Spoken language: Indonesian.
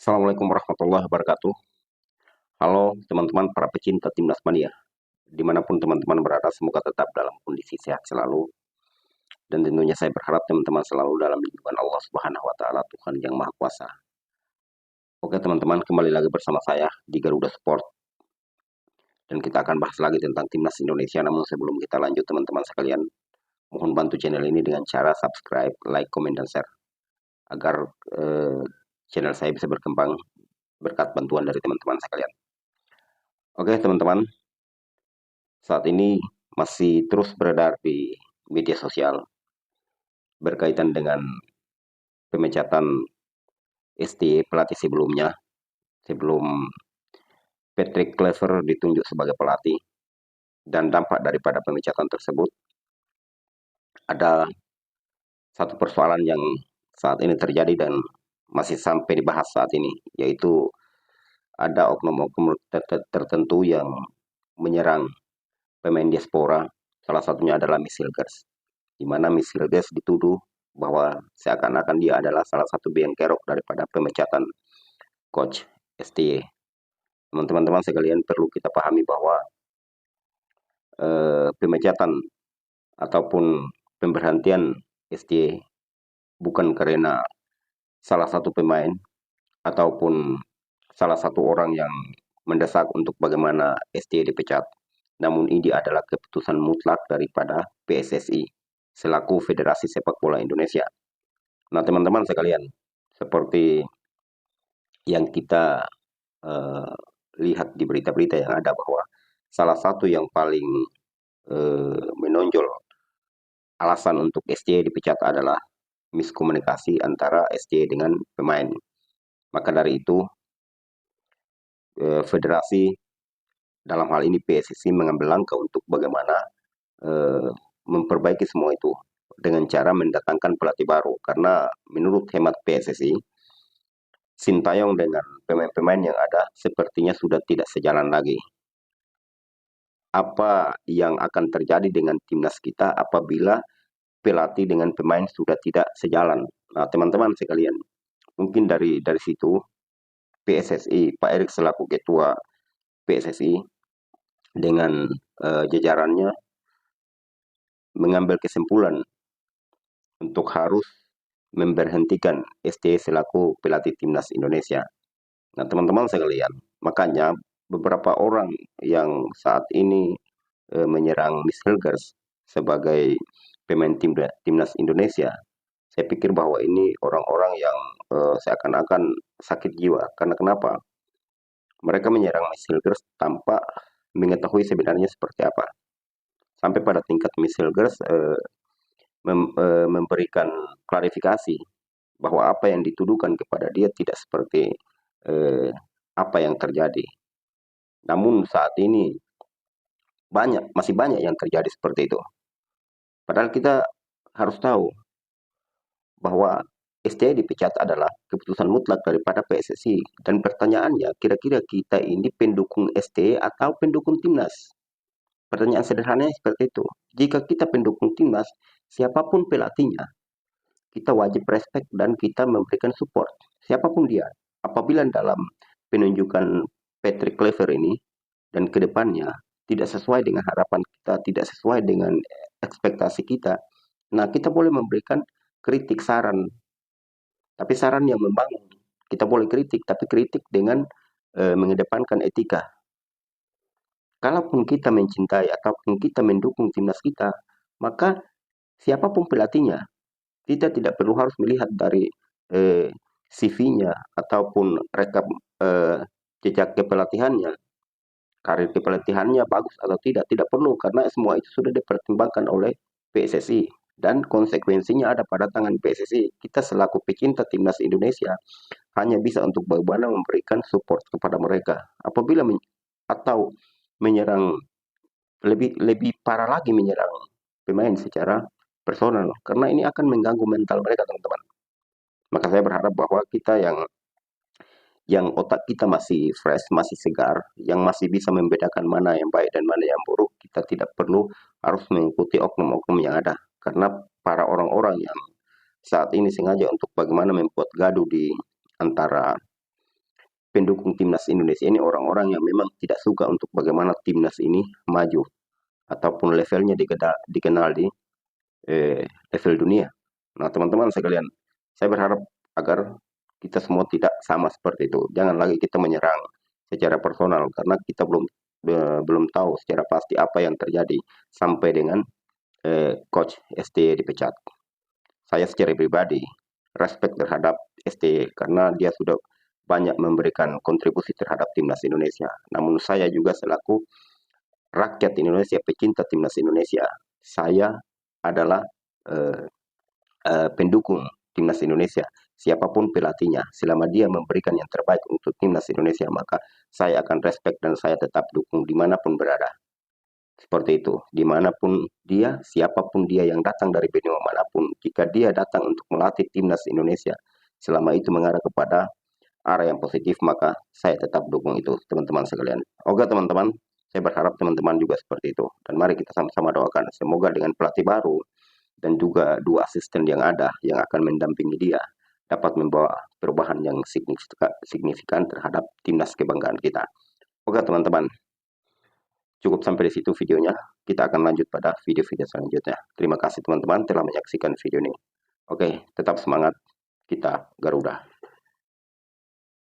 Assalamualaikum warahmatullahi wabarakatuh. Halo teman-teman para pecinta Timnas Mania. Dimanapun teman-teman berada, semoga tetap dalam kondisi sehat selalu. Dan tentunya saya berharap teman-teman selalu dalam lindungan Allah Subhanahu wa Ta'ala, Tuhan yang Maha Kuasa. Oke teman-teman, kembali lagi bersama saya di Garuda Sport. Dan kita akan bahas lagi tentang Timnas Indonesia. Namun sebelum kita lanjut teman-teman sekalian, mohon bantu channel ini dengan cara subscribe, like, komen, dan share. Agar channel saya bisa berkembang berkat bantuan dari teman-teman sekalian. Oke teman-teman, saat ini masih terus beredar di media sosial berkaitan dengan pemecatan ST pelatih sebelumnya, sebelum Patrick Kluivert ditunjuk sebagai pelatih. Dan dampak daripada pemecatan tersebut, ada satu persoalan yang saat ini terjadi dan masih sampai dibahas saat ini, yaitu ada oknum-oknum tertentu yang menyerang pemain diaspora. Salah satunya adalah Miss Hilgers, di mana Miss Hilgers dituduh bahwa seakan-akan dia adalah salah satu biang kerok daripada pemecatan coach STY. Teman-teman sekalian, perlu kita pahami bahwa pemecatan ataupun pemberhentian STY bukan karena salah satu pemain ataupun salah satu orang yang mendesak untuk bagaimana STY dipecat. Namun ini adalah keputusan mutlak daripada PSSI selaku Federasi Sepak Bola Indonesia. Nah teman-teman sekalian, seperti yang kita lihat di berita-berita yang ada, bahwa salah satu yang paling menonjol alasan untuk STY dipecat adalah miskomunikasi antara STY dengan pemain. Maka dari itu federasi, dalam hal ini PSSI, mengambil langkah untuk bagaimana memperbaiki semua itu dengan cara mendatangkan pelatih baru. Karena menurut hemat PSSI, Sintayong dengan pemain-pemain yang ada sepertinya sudah tidak sejalan lagi. Apa yang akan terjadi dengan timnas kita apabila pelatih dengan pemain sudah tidak sejalan? Nah, teman-teman sekalian, mungkin dari situ PSSI, Pak Erik selaku ketua PSSI dengan jajarannya mengambil kesimpulan untuk harus memberhentikan STY selaku pelatih timnas Indonesia. Nah, teman-teman sekalian, makanya beberapa orang yang saat ini menyerang Miss Hilgers sebagai pemain timnas Indonesia, saya pikir bahwa ini orang-orang yang seakan-akan sakit jiwa. Karena kenapa? Mereka menyerang Miss Hilgers tanpa mengetahui sebenarnya seperti apa. Sampai pada tingkat Miss Hilgers memberikan klarifikasi bahwa apa yang dituduhkan kepada dia tidak seperti apa yang terjadi. Namun saat ini masih banyak yang terjadi seperti itu. Padahal kita harus tahu bahwa STY dipecat adalah keputusan mutlak daripada PSSI. Dan pertanyaannya, kira-kira kita ini pendukung STY atau pendukung timnas? Pertanyaan sederhananya seperti itu. Jika kita pendukung timnas, siapapun pelatihnya, kita wajib respect dan kita memberikan support. Siapapun dia. Apabila dalam penunjukan Patrick Kluivert ini dan kedepannya tidak sesuai dengan harapan kita, tidak sesuai dengan ekspektasi kita, nah kita boleh memberikan kritik, saran, tapi saran yang membangun. Kita boleh kritik, tapi kritik dengan mengedepankan etika. Kalaupun kita mencintai ataupun kita mendukung timnas kita, maka siapapun pelatihnya, kita tidak perlu harus melihat dari CV-nya ataupun rekap jejak kepelatihannya, karir kepelatihannya bagus atau tidak perlu, karena semua itu sudah dipertimbangkan oleh PSSI dan konsekuensinya ada pada tangan PSSI. Kita selaku pecinta timnas Indonesia hanya bisa untuk bagaimana memberikan support kepada mereka. Apabila atau menyerang, lebih parah lagi menyerang pemain secara personal, karena ini akan mengganggu mental mereka, teman-teman. Maka saya berharap bahwa kita yang otak kita masih fresh, masih segar, yang masih bisa membedakan mana yang baik dan mana yang buruk, kita tidak perlu harus mengikuti oknum-oknum yang ada. Karena para orang-orang yang saat ini sengaja untuk bagaimana membuat gaduh di antara pendukung timnas Indonesia ini orang-orang yang memang tidak suka untuk bagaimana timnas ini maju ataupun levelnya dikenal di level dunia. Nah, teman-teman sekalian, saya berharap agar kita semua tidak sama seperti itu. Jangan lagi kita menyerang secara personal karena kita belum tahu secara pasti apa yang terjadi sampai dengan coach STY dipecat. Saya secara pribadi respect terhadap STY karena dia sudah banyak memberikan kontribusi terhadap timnas Indonesia. Namun saya juga selaku rakyat Indonesia, pecinta timnas Indonesia, saya adalah pendukung timnas Indonesia. Siapapun pelatihnya, selama dia memberikan yang terbaik untuk timnas Indonesia, maka saya akan respect dan saya tetap dukung dimanapun berada. Seperti itu, dimanapun dia, siapapun dia yang datang dari benua manapun, jika dia datang untuk melatih timnas Indonesia, selama itu mengarah kepada arah yang positif, maka saya tetap dukung itu, teman-teman sekalian. Oke teman-teman, saya berharap teman-teman juga seperti itu. Dan mari kita sama-sama doakan, semoga dengan pelatih baru, dan juga 2 asisten yang ada yang akan mendampingi dia dapat membawa perubahan yang signifikan terhadap timnas kebanggaan kita. Oke teman-teman, cukup sampai di situ videonya. Kita akan lanjut pada video-video selanjutnya. Terima kasih teman-teman telah menyaksikan video ini. Oke, tetap semangat. Kita Garuda.